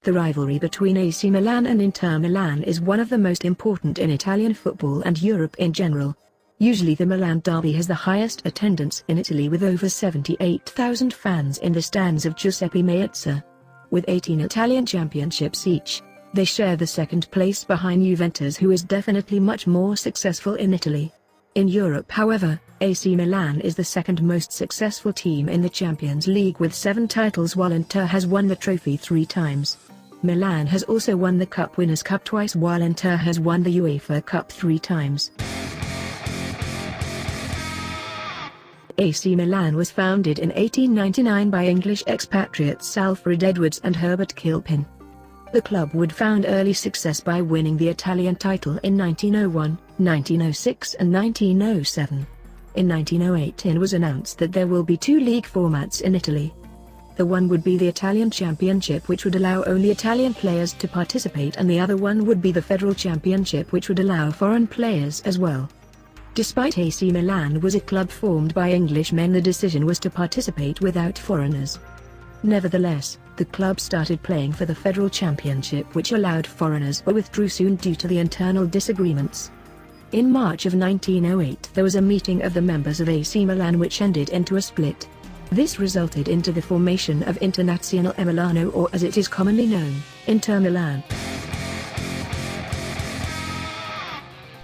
The rivalry between AC Milan and Inter Milan is one of the most important in Italian football and Europe in general. Usually the Milan derby has the highest attendance in Italy with over 78,000 fans in the stands of Giuseppe Meazza. With 18 Italian championships each, they share the second place behind Juventus, who is definitely much more successful in Italy. In Europe, however, AC Milan is the second most successful team in the Champions League with 7 titles, while Inter has won the trophy 3 times. Milan has also won the Cup Winners' Cup twice, while Inter has won the UEFA Cup 3 times. AC Milan was founded in 1899 by English expatriates Alfred Edwards and Herbert Kilpin. The club would found early success by winning the Italian title in 1901, 1906 and 1907. In 1908 it was announced that there will be 2 league formats in Italy. The one would be the Italian Championship, which would allow only Italian players to participate, and the other one would be the Federal Championship, which would allow foreign players as well. Despite AC Milan was a club formed by Englishmen, the decision was to participate without foreigners. Nevertheless, the club started playing for the Federal Championship, which allowed foreigners, but withdrew soon due to the internal disagreements. In March of 1908 there was a meeting of the members of AC Milan which ended into a split. This resulted into the formation of Internazionale Milano, or as it is commonly known, Inter Milan.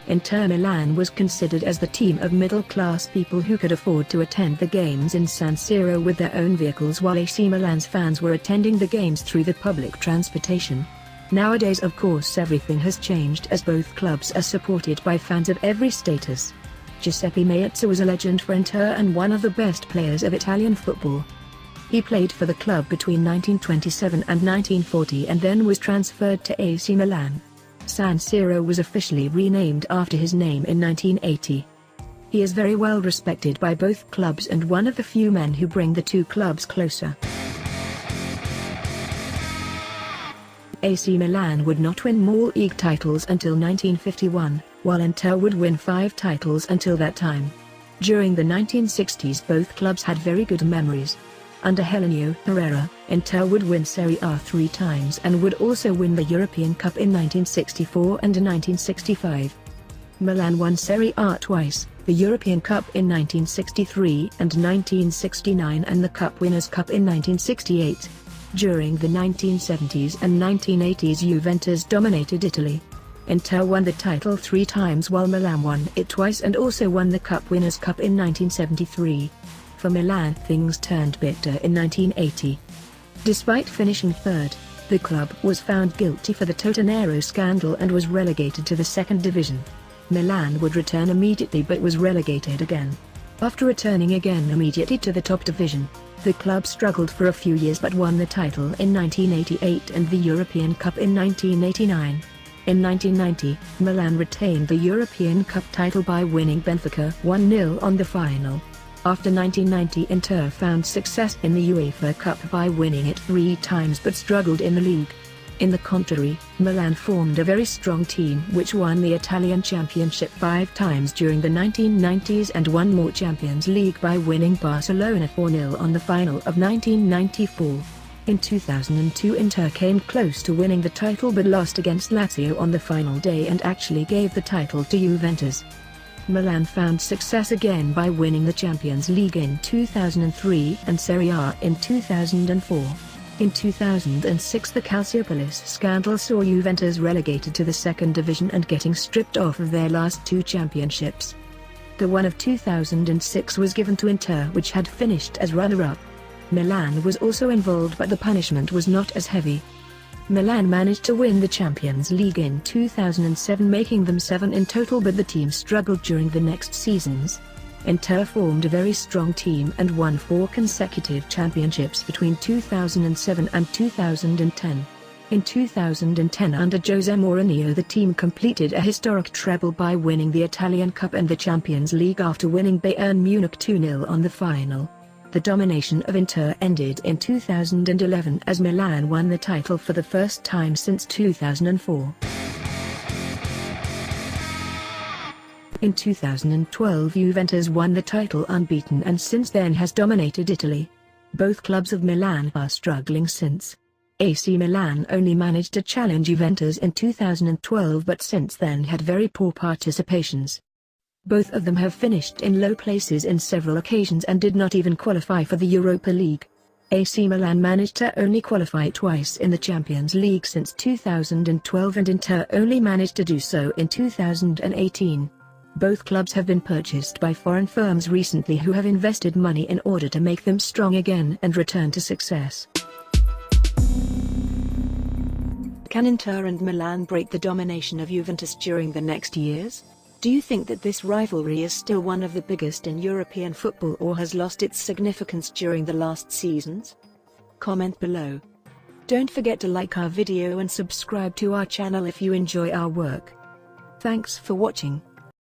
Inter Milan was considered as the team of middle-class people who could afford to attend the games in San Siro with their own vehicles, while AC Milan's fans were attending the games through the public transportation. Nowadays, of course, everything has changed, as both clubs are supported by fans of every status. Giuseppe Meazza was a legend for Inter and one of the best players of Italian football. He played for the club between 1927 and 1940 and then was transferred to AC Milan. San Siro was officially renamed after his name in 1980. He is very well respected by both clubs and one of the few men who bring the two clubs closer. AC Milan would not win more league titles until 1951, while Inter would win 5 titles until that time. During the 1960s both clubs had very good memories. Under Helenio Herrera, Inter would win Serie A 3 times and would also win the European Cup in 1964 and 1965. Milan won Serie A twice, the European Cup in 1963 and 1969 and the Cup Winners' Cup in 1968. During the 1970s and 1980s Juventus dominated Italy. Inter won the title 3 times while Milan won it twice and also won the Cup Winners' Cup in 1973. For Milan, things turned bitter in 1980. Despite finishing 3rd, the club was found guilty for the Totonero scandal and was relegated to the 2nd division. Milan would return immediately but was relegated again. After returning again immediately to the top division, the club struggled for a few years but won the title in 1988 and the European Cup in 1989. In 1990, Milan retained the European Cup title by winning Benfica 1-0 on the final. After 1990, Inter found success in the UEFA Cup by winning it 3 times but struggled in the league. In the contrary, Milan formed a very strong team which won the Italian Championship 5 times during the 1990s and won more Champions League by winning Barcelona 4-0 on the final of 1994. In 2002 Inter came close to winning the title but lost against Lazio on the final day and actually gave the title to Juventus. Milan found success again by winning the Champions League in 2003 and Serie A in 2004. In 2006 the Calciopolis scandal saw Juventus relegated to the 2nd division and getting stripped off of their last 2 championships. The one of 2006 was given to Inter, which had finished as runner-up. Milan was also involved but the punishment was not as heavy. Milan managed to win the Champions League in 2007, making them 7 in total, but the team struggled during the next seasons. Inter formed a very strong team and won 4 consecutive championships between 2007 and 2010. In 2010 under Jose Mourinho the team completed a historic treble by winning the Italian Cup and the Champions League after winning Bayern Munich 2-0 on the final. The domination of Inter ended in 2011 as Milan won the title for the first time since 2004. In 2012 Juventus won the title unbeaten and since then has dominated Italy. Both clubs of Milan are struggling since. AC Milan only managed to challenge Juventus in 2012 but since then had very poor participations. Both of them have finished in low places in several occasions and did not even qualify for the Europa League. AC Milan managed to only qualify twice in the Champions League since 2012 and Inter only managed to do so in 2018. Both clubs have been purchased by foreign firms recently who have invested money in order to make them strong again and return to success. Can Inter and Milan break the domination of Juventus during the next years? Do you think that this rivalry is still one of the biggest in European football or has lost its significance during the last seasons? Comment below. Don't forget to like our video and subscribe to our channel if you enjoy our work. Thanks for watching.